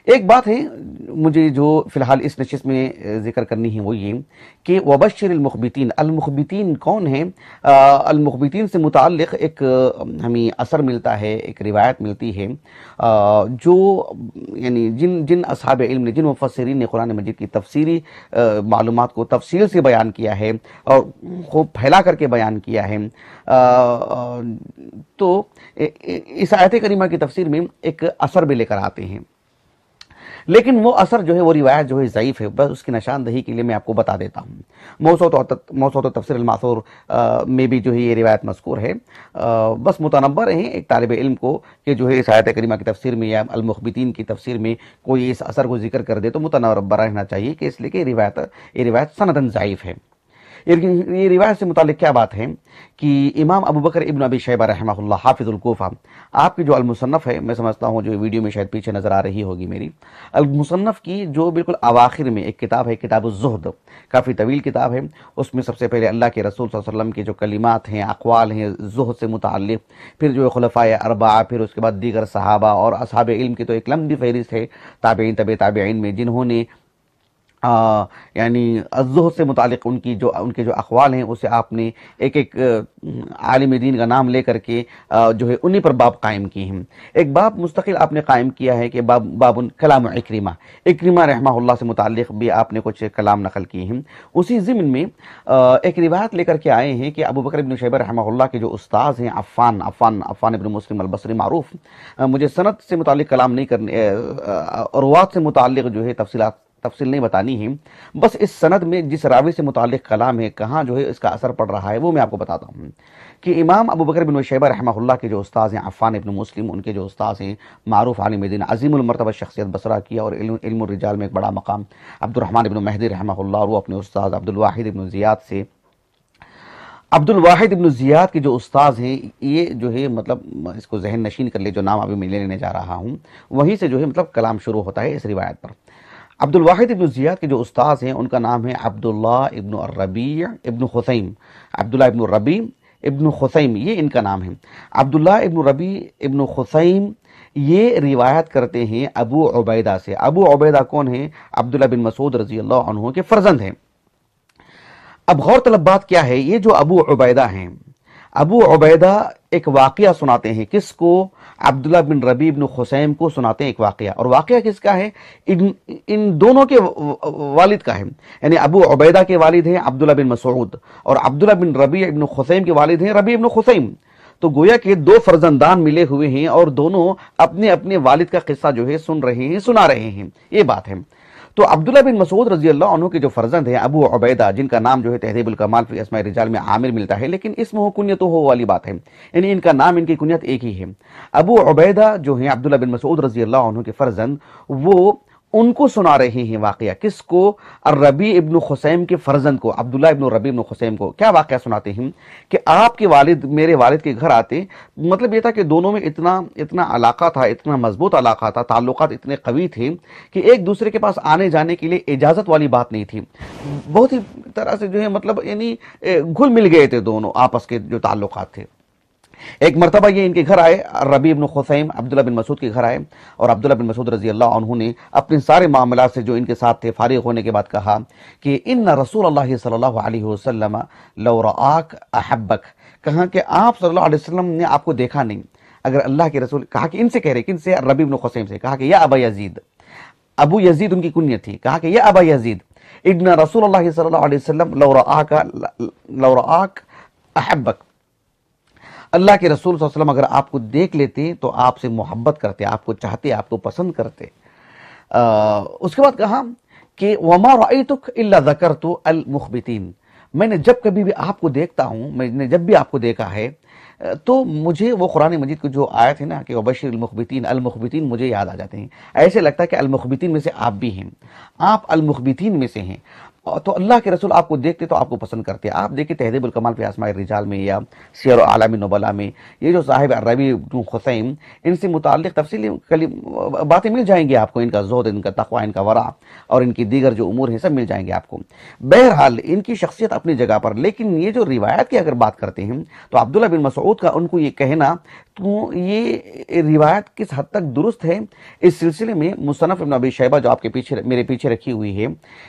ایک بات ہے مجھے جو فی الحال اس نشست میں ذکر کرنی ہے وہ یہ کہ وبشر المخبتین، المخبتین کون ہیں؟ المخبتین سے متعلق ایک ہمیں اثر ملتا ہے، ایک روایت ملتی ہے جو یعنی جن اصحاب علم نے، جن مفسرین نے قرآن مجید کی تفسیری معلومات کو تفصیل سے بیان کیا ہے اور خوب پھیلا کر کے بیان کیا ہے، تو اس آیت کریمہ کی تفسیر میں ایک اثر بھی لے کر آتے ہیں، لیکن وہ اثر جو ہے، وہ روایت جو ہے ضعیف ہے۔ بس اس کی نشاندہی کے لیے میں آپ کو بتا دیتا ہوں۔ موسوعۃ تفسیر الماثور میں بھی جو ہے یہ روایت مذکور ہے۔ بس متنبہ رہیں ایک طالب علم کو کہ جو ہے اس آیت کریمہ کی تفسیر میں یا المخبتین کی تفسیر میں کوئی اس اثر کو ذکر کر دے تو متنبہ رہنا چاہیے کہ اس لیے کہ یہ روایت سندن ضعیف ہے۔ یہ روایت سے متعلق کیا بات ہے کہ امام ابو بکر ابن ابی شیبہ رحمہ اللہ حافظ الکوفہ، آپ کی جو المصنف ہے، میں سمجھتا ہوں جو ویڈیو میں شاید پیچھے نظر آ رہی ہوگی میری، المصنف کی جو بالکل اواخر میں ایک کتاب ہے، کتاب الزہد، کافی طویل کتاب ہے۔ اس میں سب سے پہلے اللہ کے رسول صلی اللہ علیہ وسلم کے جو کلمات ہیں، اقوال ہیں زہد سے متعلق، پھر جو خلفائے اربعہ، پھر اس کے بعد دیگر صحابہ اور اصحاب علم کی تو ایک لمبی فہرست ہے، تابعین، تابعین میں جنہوں نے یعنی الزہد سے متعلق ان کے جو اقوال ہیں اسے آپ نے ایک عالم دین کا نام لے کر کے جو ہے انہی پر باب قائم کی ہیں۔ ایک باب مستقل آپ نے قائم کیا ہے کہ باب کلام اکرمہ رحمہ اللہ سے متعلق بھی آپ نے کچھ کلام نقل کیے ہیں۔ اسی ضمن میں ایک روایت لے کر کے آئے ہیں کہ ابو بکر ابن شیبہ رحمہ اللہ کے جو استاذ ہیں عفان ابن مسلم البصری معروف، مجھے سند سے متعلق کلام نہیں کرنے، روات سے متعلق جو ہے تفصیل نہیں بتانی ہے، بس اس سند میں جس راوی سے متعلق کلام ہے، کہاں جو ہے اس کا اثر پڑ رہا ہے، وہ میں آپ کو بتاتا ہوں کہ امام ابو بکر بن شیبہ رحمہ اللہ کے جو استاذ ہیں عفان ابن مسلم، ان کے جو استاذ ہیں معروف عالم دین، عظیم المرتبہ شخصیت بصرہ کی اور علم الرجال میں ایک بڑا مقام، عبد الرحمن ابن مہدی رحمہ اللہ، اور وہ اپنے استاذ عبد الواحد ابن زیاد کے جو استاذ ہیں، یہ جو ہے مطلب اس کو ذہن نشین کر لے، جو نام ابھی میں لینے جا رہا ہوں وہیں سے جو ہے مطلب کلام شروع ہوتا ہے اس روایت پر۔ عبد الواحد ابن زیاد کے جو استاذ ہیں ان کا نام ہے عبداللہ ابن الربیع ابن خثیم، عبداللہ ابن الربیع ابن خثیم، یہ ان کا نام ہے۔ عبداللہ ابن الربیع ابن خثیم یہ روایت کرتے ہیں ابو عبیدہ سے۔ ابو عبیدہ کون ہیں؟ عبداللہ بن مسعود رضی اللہ عنہ کے فرزند ہیں۔ اب غور طلب بات کیا ہے، یہ جو ابو عبیدہ ہیں، ابو عبیدہ ایک واقعہ سناتے ہیں، کس کو؟ عبداللہ بن ربیع بن خثیم کو سناتے ہیں ایک واقعہ، اور واقعہ کس کا ہے؟ ان دونوں کے والد کا ہے، یعنی ابو عبیدہ کے والد ہیں عبداللہ بن مسعود اور عبداللہ بن ربیع بن خثیم کے والد ہیں ربیع بن خثیم، تو گویا کہ دو فرزندان ملے ہوئے ہیں اور دونوں اپنے اپنے والد کا قصہ جو ہے سنا رہے ہیں، یہ بات ہے۔ تو عبداللہ بن مسعود رضی اللہ عنہ کے جو فرزند ہیں ابو عبیدہ، جن کا نام جو ہے تہذیب الکمال فی اسماء الرجال میں عامر ملتا ہے، لیکن اسم ہو کنیت ہو والی بات ہے، یعنی ان کا نام، ان کی کنیت ایک ہی ہے۔ ابو عبیدہ جو ہیں عبداللہ بن مسعود رضی اللہ عنہ کے فرزند، وہ ان کو سنا رہے ہیں واقعہ، کس کو؟ الربیع ابن خثیم کے فرزند کو، عبداللہ ابن الربیع ابن خثیم کو۔ کیا واقعہ سناتے ہیں کہ آپ کے والد میرے والد کے گھر آتے، مطلب یہ تھا کہ دونوں میں اتنا علاقہ تھا، اتنا مضبوط علاقہ تھا، تعلقات اتنے قوی تھے کہ ایک دوسرے کے پاس آنے جانے کے لیے اجازت والی بات نہیں تھی، بہت ہی طرح سے جو ہے مطلب یعنی گھل مل گئے تھے دونوں آپس کے جو تعلقات تھے۔ ایک مرتبہ یہ ان کے گھر آئے، ربیع بن خثیم عبداللہ بن مسعود کے گھر آئے، اور عبداللہ بن مسعود رضی اللہ عنہ نے اپنے سارے معاملات سے جو ان کے ساتھ تھے فارغ ہونے کے بعد کہا کہ ان رسول اللہ صلی اللہ علیہ وسلم لو رآک احبک، کہا کہ آپ صلی اللہ علیہ وسلم نے آپ کو دیکھا نہیں اگر اللہ کے رسول، کہا کہ ان سے کہہ رہے، کن سے؟ ربیع بن خثیم سے، کہا کہ یا ابا یزید، ابو یزید ان کی کنیت تھی، کہا کہ یا ابا یزید ان رسول اللہ صلی اللہ علیہ وسلم لو رآک احبک، اللہ کے رسول صلی اللہ علیہ وسلم اگر آپ کو دیکھ لیتے تو آپ سے محبت کرتے، آپ کو چاہتے، آپ کو پسند کرتے۔ اس کے بعد کہا کہ وما رأیتک الا ذکرت المخبتین، میں نے جب کبھی بھی آپ کو دیکھتا ہوں، میں نے جب بھی آپ کو دیکھا ہے تو مجھے وہ قرآن مجید کی جو آیت ہے نا کہ وبشر المخبتین مجھے یاد آ جاتے ہیں، ایسے لگتا ہے کہ المخبتین میں سے آپ بھی ہیں، آپ المخبتین میں سے ہیں۔ تو اللہ کے رسول آپ کو دیکھتے تو آپ کو پسند کرتے. آپ دیکھیں تہذیب الکمال فی اسماء الرجال میں یا سیر اعلام النبلاء میں یہ جو صاحب الربیع بن خثیم، ان سے متعلق تفصیلی باتیں مل جائیں گی آپ کو، ان کا زہد، ان کا تقوی، ان کا ورع اور ان کی دیگر جو امور ہیں سب مل جائیں گے آپ کو. بہرحال ان کی شخصیت اپنی جگہ پر، لیکن یہ جو روایت کی اگر بات کرتے ہیں تو عبداللہ بن مسعود کا ان کو یہ کہنا، تو یہ روایت کس حد تک درست ہے، اس سلسلے میں مصنف ابن ابی شیبہ جو آپ کے پیچھے میرے پیچھے رکھی ہوئی ہے،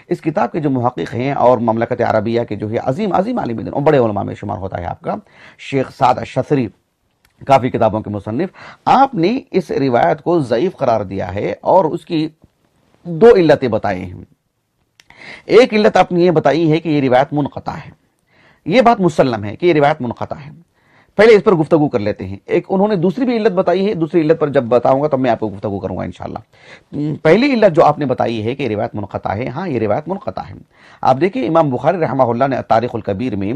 اس کتاب کے جو محقق ہیں اور مملکت عربیہ کے جو ہے عظیم عالم دین اور بڑے علماء میں شمار ہوتا ہے آپ کا شیخ سعد الشثری، کافی کتابوں کے مصنف، آپ نے اس روایت کو ضعیف قرار دیا ہے اور اس کی دو علتیں بتائے ہیں. ایک علت آپ نے یہ بتائی ہے کہ یہ روایت منقطع ہے. یہ بات مسلم ہے کہ یہ روایت منقطع ہے، پہلے اس پر گفتگو کر لیتے ہیں. ایک انہوں نے دوسری بھی علت بتائی ہے، دوسری علت پر جب بتاؤں گا تب میں آپ کو گفتگو کروں گا انشاءاللہ. پہلی علت جو آپ نے بتائی ہے کہ یہ روایت منقطع ہے، ہاں یہ روایت منقطع ہے. آپ دیکھیں امام بخاری رحمہ اللہ نے تاریخ الکبیر میں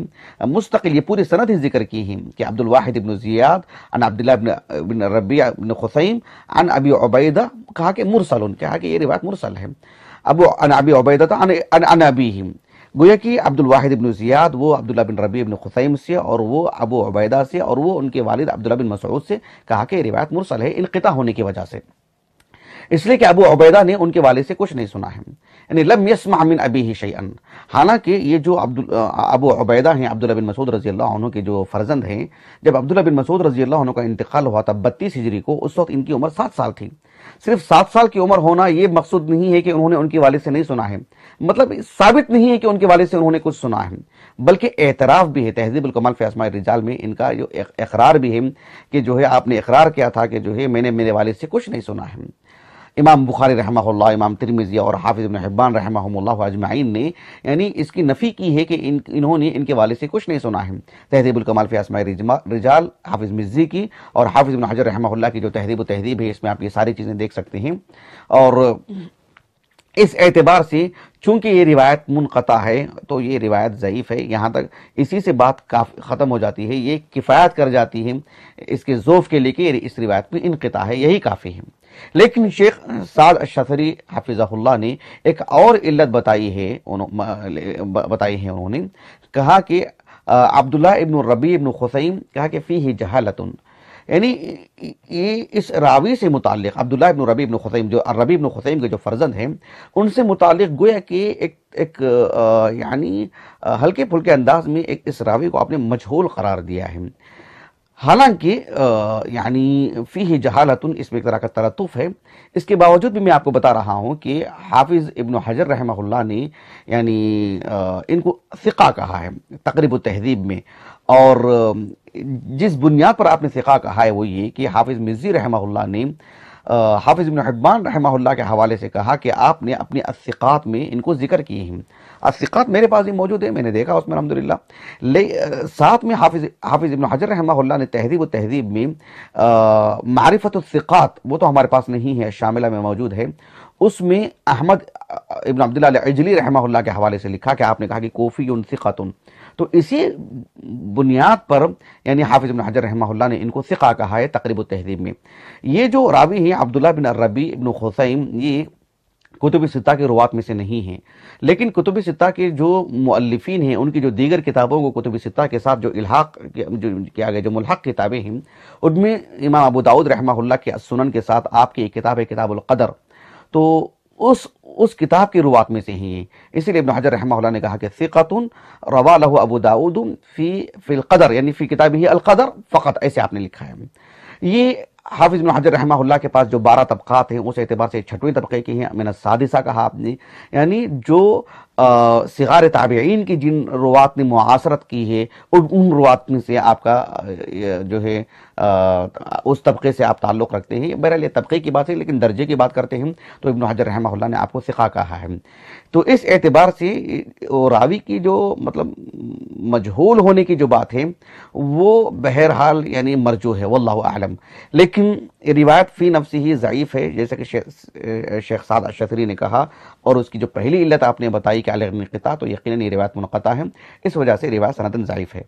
مستقل یہ پوری سند ہی ذکر کی ہے کہ عبد الواحد بن زیاد عن عبداللہ بن ربیع بن خثیم عن ابی عبیدہ، کہا کہ مرسل، کہا کہ یہ روایت مرسل ہے. عن ابی عبیدہ عن ابیہ، گویا کہ عبد الواحد بن زیاد وہ عبداللہ بن ربیع بن خثیم سے اور وہ ابو عبیدہ سے اور وہ ان کے والد عبداللہ بن مسعود سے، کہا کہ یہ روایت مرسل ہے انقطاع ہونے کی وجہ سے، اس لیے کہ ابو عبیدہ نے ان کے والد سے کچھ نہیں سنا ہے، یعنی لم یسمع من ابیہ شیئا. حالانکہ یہ جو ابو عبیدہ ہیں عبداللہ بن مسعود رضی اللہ عنہ کے جو فرزند ہیں، جب عبداللہ بن مسعود رضی اللہ عنہ کا انتقال ہوا تھا 32 ہجری کو، اس وقت ان کی عمر 7 سال تھی. صرف 7 سال کی عمر ہونا یہ مقصود نہیں ہے کہ انہوں نے ان کے والد سے نہیں سنا ہے، مطلب ثابت نہیں ہے کہ ان کے والد سے انہوں نے کچھ سنا ہے، بلکہ اعتراف بھی ہے. تہذیب الکمال فی اسماء الرجال میں ان کا جو اقرار بھی ہے کہ جو ہے آپ نے اقرار کیا تھا کہ جو ہے میں نے میرے والد سے کچھ نہیں سنا ہے. امام بخاری رحمہ اللہ، امام ترمذی اور حافظ ابن حبان رحمہم اللہ اجمعین نے یعنی اس کی نفی کی ہے کہ انہوں نے ان کے والد سے کچھ نہیں سنا ہے. تہذیب الکمال فی اسماء الرجال حافظ مزی کی اور حافظ ابن حجر رحمہ اللہ کی جو تہذیب و تہذیب ہے، اس میں آپ یہ ساری چیزیں دیکھ سکتے ہیں. اور اس اعتبار سے چونکہ یہ روایت منقطع ہے تو یہ روایت ضعیف ہے. یہاں تک اسی سے بات ختم ہو جاتی ہے، یہ کفایت کر جاتی ہے اس کے ذوف کے لئے کہ اس روایت میں انقطاع ہے، یہی کافی ہے. لیکن شیخ سعد الشثری حفظہ اللہ نے ایک اور علت بتائی ہے، انہوں نے کہا کہ عبداللہ ابن ربیع ابن خثیم، کہا کہ فیہ جہالت، یعنی یہ اس راوی سے متعلق عبداللہ ابن ربیع ابن خثیم، جو ربیع ابن خثیم کے جو فرزند ہیں، ان سے متعلق گویا کہ ایک یعنی ہلکے پھلکے انداز میں اس راوی کو آپ نے مجہول قرار دیا ہے. حالانکہ یعنی فیہ جہالت، اس میں ایک طرح کا تلطف ہے. اس کے باوجود بھی میں آپ کو بتا رہا ہوں کہ حافظ ابن حجر رحمہ اللہ نے یعنی ان کو ثقہ کہا ہے تقریب التہذیب میں. اور جس بنیاد پر آپ نے ثقہ کہا ہے وہ یہ کہ حافظ مزی رحمہ اللہ نے حافظ ابن حبان رحمہ اللہ کے حوالے سے کہا کہ آپ نے اپنے الثقات میں ان کو ذکر کیے ہیں. الثقات میرے پاس ہی موجود ہے، میں نے دیکھا اس میں الحمدللہ. ساتھ میں حافظ ابن حجر رحمہ اللہ نے تہذیب و تہذیب میں معرفت الثقات، وہ تو ہمارے پاس نہیں ہے، شاملہ میں موجود ہے، اس میں احمد ابن عبداللہ العجلی رحمہ اللہ کے حوالے سے لکھا کہ آپ نے کہا کہ کوفی ثقۃ. تو اسی بنیاد پر یعنی حافظ ابن حجر رحمہ اللہ نے ان کو ثقہ کہا ہے تقریب التہذیب میں. یہ جو راوی ہیں عبداللہ بن ربیع ابن خثیم، یہ کتب ستہ کے روات میں سے نہیں ہیں، لیکن کتب ستہ کے جو مؤلفین ہیں ان کی جو دیگر کتابوں کو کتب ستہ کے ساتھ جو الحاق کیا گیا، جو ملحق کتابیں ہیں، ان میں امام ابو داؤد رحمہ اللہ کے السنن کے ساتھ آپ کی ایک کتاب ہے کتاب القدر، تو اس کتاب کی روات میں سے ہیں. اسی لیے ابن حجر رحمہ اللہ نے کہا کہ ثقۃ روا لہ ابو داؤد فی القدر، یعنی فی کتابہ القدر فقط، ایسے آپ نے لکھا ہے. یہ حافظ ابن حجر رحمہ اللہ کے پاس جو 12 طبقات ہیں اس اعتبار سے 6ویں طبقے کی ہیں، من السادسہ کہا آپ نے، یعنی جو صغار تابعین کی جن روات نے معاصرت کی ہے ان روات میں سے آپ کا جو ہے اس طبقے سے آپ تعلق رکھتے ہیں. بہرحال یہ طبقے کی بات ہے، لیکن درجے کی بات کرتے ہیں تو ابن حجر رحمہ اللہ نے آپ کو ثقہ کہا ہے. تو اس اعتبار سے راوی کی جو مطلب مجہول ہونے کی جو بات ہے وہ بہرحال یعنی مرجو ہے، واللہ اعلم. لیکن روایت فی نفسی ہی ضعیف ہے، جیسا کہ شیخ سعد الشثری نے کہا، اور اس کی جو پہلی علت آپ نے بتائی کہ علیہ انقطاع، تو یقیناً یہ روایت منقطع ہے، اس وجہ سے روایت سندن ضعیف ہے.